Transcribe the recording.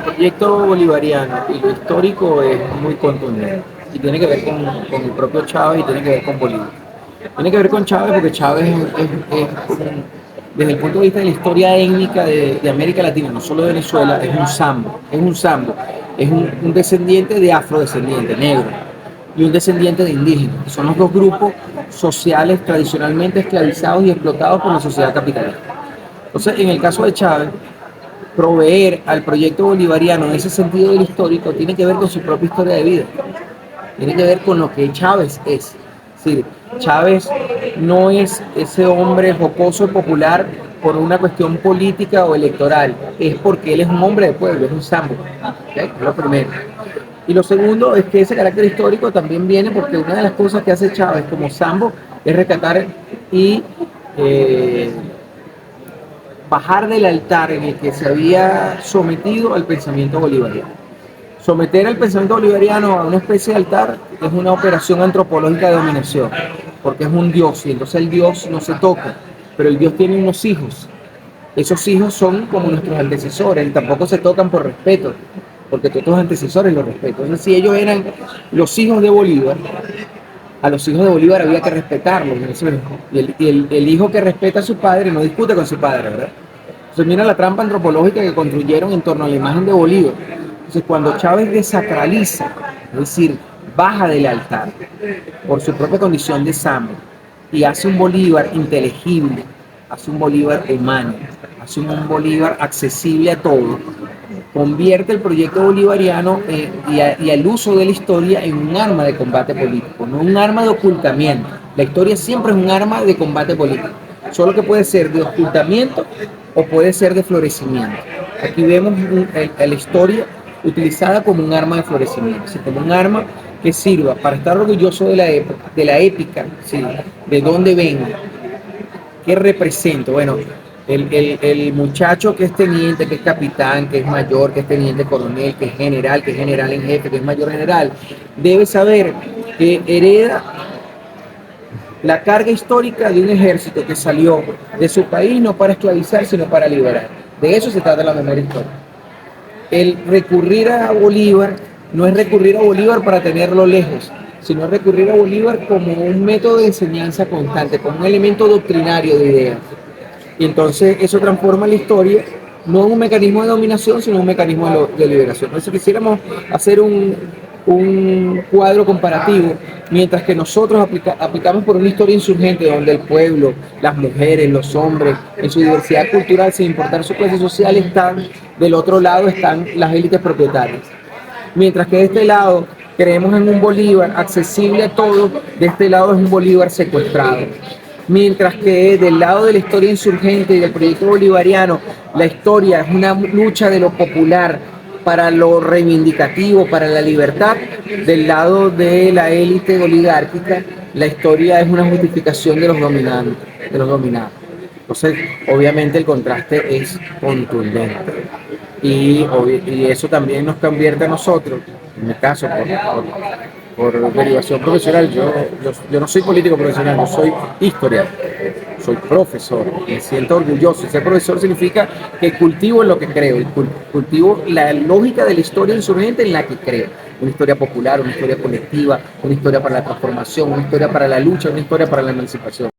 proyecto bolivariano y lo histórico es muy contundente y tiene que ver con el propio Chávez y tiene que ver con Bolívar. Tiene que ver con Chávez porque Chávez desde el punto de vista de la historia étnica de América Latina, no solo de Venezuela, es un descendiente de afrodescendiente, negro, y un descendiente de indígenas, que son los dos grupos sociales tradicionalmente esclavizados y explotados por la sociedad capitalista. Entonces, en el caso de Chávez, proveer al proyecto bolivariano en ese sentido del histórico tiene que ver con su propia historia de vida, tiene que ver con lo que Chávez es. Es decir, Chávez no es ese hombre jocoso popular por una cuestión política o electoral, es porque él es un hombre de pueblo, es un sambo. ¿Okay? Es lo primero. Y lo segundo es que ese carácter histórico también viene porque una de las cosas que hace Chávez como sambo es rescatar y bajar del altar en el que se había sometido al pensamiento bolivariano. Someter al pensamiento bolivariano a una especie de altar es una operación antropológica de dominación, porque es un dios y entonces el dios no se toca, pero el dios tiene unos hijos. Esos hijos son como nuestros antecesores y tampoco se tocan por respeto, porque todos los antecesores los respetan. Entonces, si ellos eran los hijos de Bolívar, a los hijos de Bolívar había que respetarlos. Y el hijo que respeta a su padre no discute con su padre, ¿verdad? Entonces, mira la trampa antropológica que construyeron en torno a la imagen de Bolívar. Entonces, cuando Chávez desacraliza, es decir, baja del altar por su propia condición de sambo y hace un Bolívar inteligible, hace un Bolívar humano, hace un Bolívar accesible a todos, convierte el proyecto bolivariano y el uso de la historia en un arma de combate político, no un arma de ocultamiento. La historia siempre es un arma de combate político, solo que puede ser de ocultamiento o puede ser de florecimiento. Aquí vemos la historia utilizada como un arma de florecimiento, como un arma que sirva para estar orgulloso de la época, de la épica, ¿sí? De dónde vengo, qué represento. Bueno, el muchacho que es teniente, que es capitán, que es mayor, que es teniente coronel, que es general en jefe, que es mayor general, debe saber que hereda la carga histórica de un ejército que salió de su país no para esclavizar, sino para liberar. De eso se trata la memoria histórica. El recurrir a Bolívar no es recurrir a Bolívar para tenerlo lejos, sino recurrir a Bolívar como un método de enseñanza constante, como un elemento doctrinario de ideas. Y entonces eso transforma la historia no en un mecanismo de dominación, sino en un mecanismo de liberación. Entonces quisiéramos hacer un cuadro comparativo, mientras que nosotros aplicamos por una historia insurgente donde el pueblo, las mujeres, los hombres, en su diversidad cultural, sin importar su clase social, están del otro lado, están las élites propietarias. Mientras que de este lado creemos en un Bolívar accesible a todos, de este lado es un Bolívar secuestrado. Mientras que del lado de la historia insurgente y del proyecto bolivariano, la historia es una lucha de lo popular para lo reivindicativo, para la libertad. Del lado de la élite oligárquica, la historia es una justificación de los dominantes, de los dominados. Entonces, obviamente el contraste es contundente. Y eso también nos convierte a nosotros, en mi caso, por derivación profesional, yo no soy político profesional, yo soy historiador, soy profesor, me siento orgulloso. Ser profesor significa que cultivo en lo que creo, y cultivo la lógica de la historia insurgente en la que creo. Una historia popular, una historia colectiva, una historia para la transformación, una historia para la lucha, una historia para la emancipación.